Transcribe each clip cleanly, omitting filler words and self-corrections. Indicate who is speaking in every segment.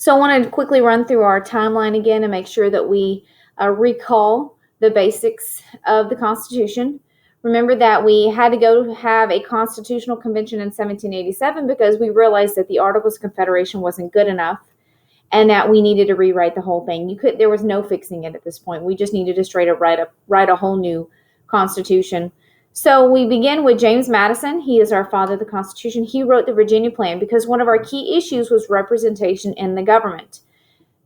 Speaker 1: So I want to quickly run through our timeline again and make sure that we recall the basics of the Constitution. Remember that we had to go have a constitutional convention in 1787 because we realized that the Articles of Confederation wasn't good enough and that we needed to rewrite the whole thing. There was no fixing it at this point. We just needed to straight up write a whole new Constitution. So we begin with James Madison. He is our father of the Constitution. He wrote the Virginia Plan because one of our key issues was representation in the government.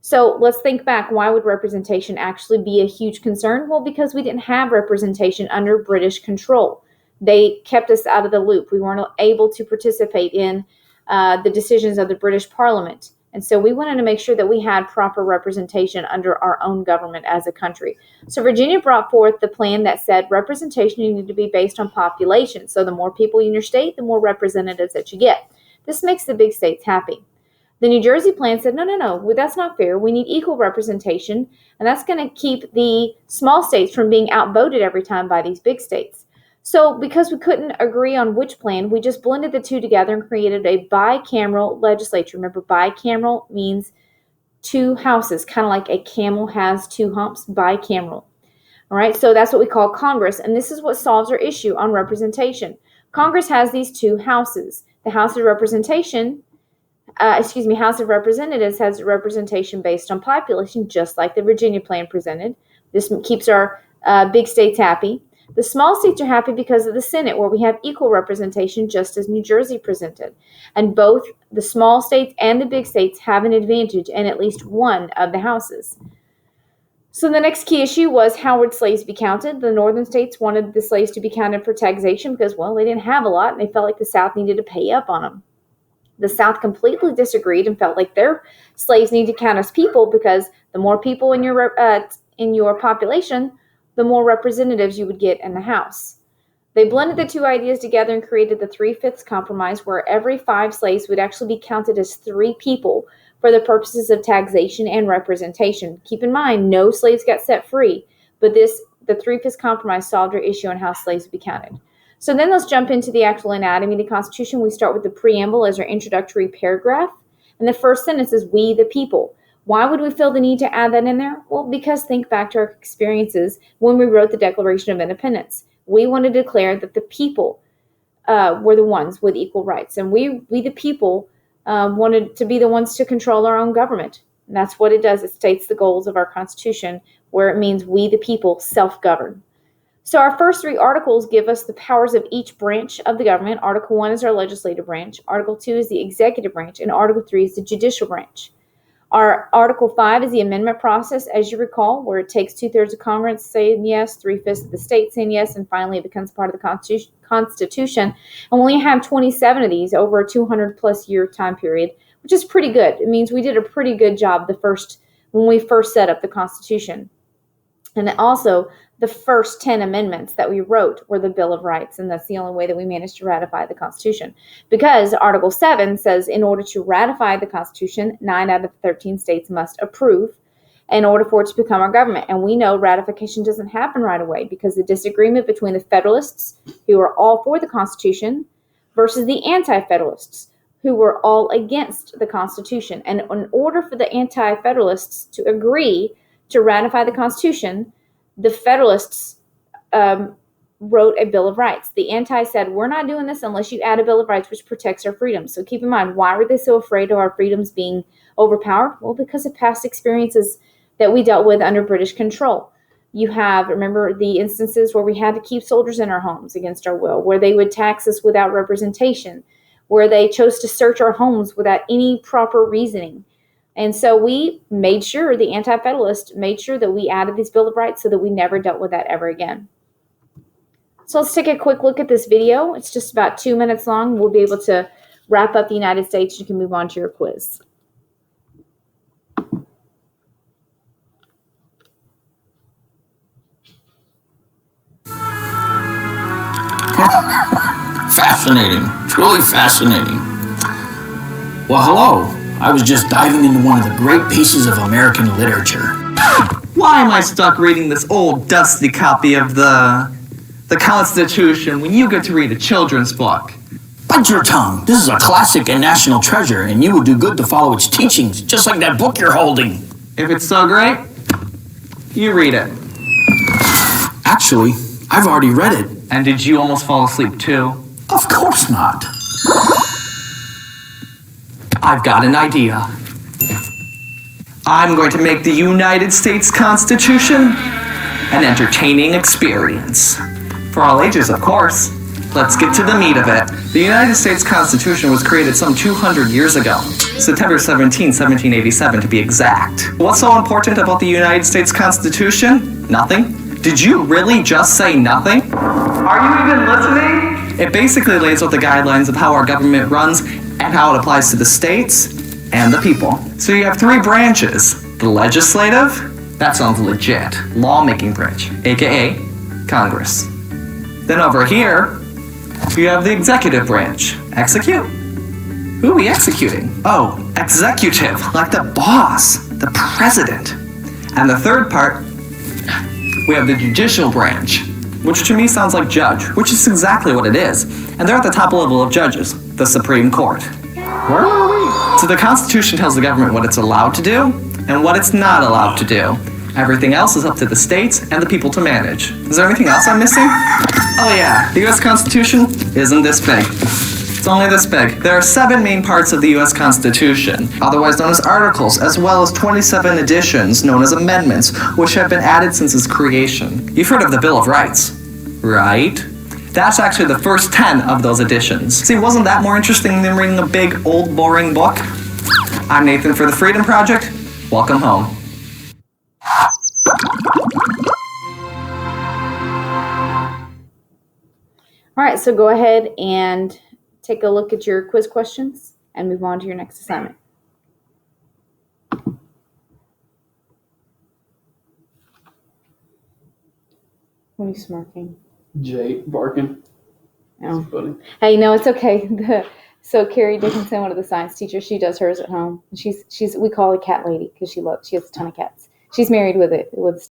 Speaker 1: So let's think back. Why would representation actually be a huge concern? Well, because we didn't have representation under British control. They kept us out of the loop. We weren't able to participate in the decisions of the British Parliament. And so we wanted to make sure that we had proper representation under our own government as a country. So Virginia brought forth the plan that said representation needed to be based on population. So the more people in your state, the more representatives that you get. This makes the big states happy. The New Jersey plan said, no, that's not fair. We need equal representation, and that's going to keep the small states from being outvoted every time by these big states. So because we couldn't agree on which plan, we just blended the two together and created a bicameral legislature. Remember, bicameral means two houses, kind of like a camel has two humps, bicameral. All right, so that's what we call Congress, and this is what solves our issue on representation. Congress has these two houses. The House of Representation, House of Representatives has representation based on population, just like the Virginia plan presented. This keeps our big states happy. The small states are happy because of the Senate, where we have equal representation, just as New Jersey presented. And both the small states and the big states have an advantage in at least one of the houses. So the next key issue was how would slaves be counted? The northern states wanted the slaves to be counted for taxation because, well, they didn't have a lot, and they felt like the South needed to pay up on them. The South completely disagreed and felt like their slaves need to count as people because the more people in your population, the more representatives you would get in the House. They blended the two ideas together and created the 3/5 compromise, where every 5 slaves would actually be counted as 3 people for the purposes of taxation and representation. Keep in mind, no slaves got set free, but the 3/5 compromise solved our issue on how slaves would be counted. So then let's jump into the actual anatomy of the Constitution. We start with the preamble as our introductory paragraph, and the first sentence is "We the people." Why would we feel the need to add that in there? Well, because think back to our experiences when we wrote the Declaration of Independence. We wanted to declare that the people were the ones with equal rights. And we the people, wanted to be the ones to control our own government. And that's what it does. It states the goals of our Constitution, where it means we the people self-govern. So our first 3 articles give us the powers of each branch of the government. Article 1 is our legislative branch. Article 2 is the executive branch. And Article 3 is the judicial branch. Our Article 5 is the amendment process, as you recall, where it takes 2/3 of Congress saying yes, 3/5 of the state saying yes, and finally it becomes part of the Constitution. And we only have 27 of these over a 200-plus year time period, which is pretty good. It means we did a pretty good job when we first set up the Constitution. And also, the first 10 amendments that we wrote were the Bill of Rights, and that's the only way that we managed to ratify the Constitution. Because Article 7 says in order to ratify the Constitution, 9 out of the 13 states must approve in order for it to become our government. And we know ratification doesn't happen right away because the disagreement between the Federalists, who are all for the Constitution, versus the Anti-Federalists, who were all against the Constitution. And in order for the Anti-Federalists to agree to ratify the Constitution, the Federalists wrote a Bill of Rights. The Anti said, we're not doing this unless you add a Bill of Rights which protects our freedoms. So keep in mind, why were they so afraid of our freedoms being overpowered? Well, because of past experiences that we dealt with under British control. Remember the instances where we had to keep soldiers in our homes against our will, where they would tax us without representation, where they chose to search our homes without any proper reasoning. And so we made sure, the Anti-Federalists made sure that we added these Bill of Rights so that we never dealt with that ever again. So let's take a quick look at this video. It's just about 2 minutes long. We'll be able to wrap up the United States. You can move on to your quiz.
Speaker 2: Fascinating. Truly fascinating. Well, hello. I was just diving into one of the great pieces of American literature.
Speaker 3: Why am I stuck reading this old, dusty copy of the Constitution when you get to read a children's book?
Speaker 2: Bite your tongue. This is a classic and national treasure, and you would do good to follow its teachings, just like that book you're holding.
Speaker 3: If it's so great, you read it.
Speaker 2: Actually, I've already read it.
Speaker 3: And did you almost fall asleep too?
Speaker 2: Of course not.
Speaker 3: I've got an idea. I'm going to make the United States Constitution an entertaining experience. For all ages, of course. Let's get to the meat of it. The United States Constitution was created some 200 years ago. September 17, 1787 to be exact. What's so important about the United States Constitution? Nothing. Did you really just say nothing? Are you even listening? It basically lays out the guidelines of how our government runs and how it applies to the states and the people. So you have three branches. The legislative, that sounds legit, lawmaking branch, aka Congress. Then over here, you have the executive branch, execute. Who are we executing? Oh, executive, like the boss, the president. And the third part, we have the judicial branch, which to me sounds like judge, which is exactly what it is. And they're at the top level of judges, the Supreme Court. Where are we? So the Constitution tells the government what it's allowed to do and what it's not allowed to do. Everything else is up to the states and the people to manage. Is there anything else I'm missing? Oh yeah, the US Constitution isn't this big. It's only this big. There are 7 main parts of the US Constitution, otherwise known as articles, as well as 27 additions known as amendments, which have been added since its creation. You've heard of the Bill of Rights, right? That's actually the first 10 of those additions. See, wasn't that more interesting than reading a big, old, boring book? I'm Nathan for the Freedom Project. Welcome home.
Speaker 1: All right, so go ahead and take a look at your quiz questions and move on to your next assignment. What are you smirking?
Speaker 4: Jay barking.
Speaker 1: Oh.
Speaker 4: Funny.
Speaker 1: Hey, no, it's okay. So Carrie Dickinson, one of the science teachers, she does hers at home. We call her Cat Lady because she has a ton of cats. She's married with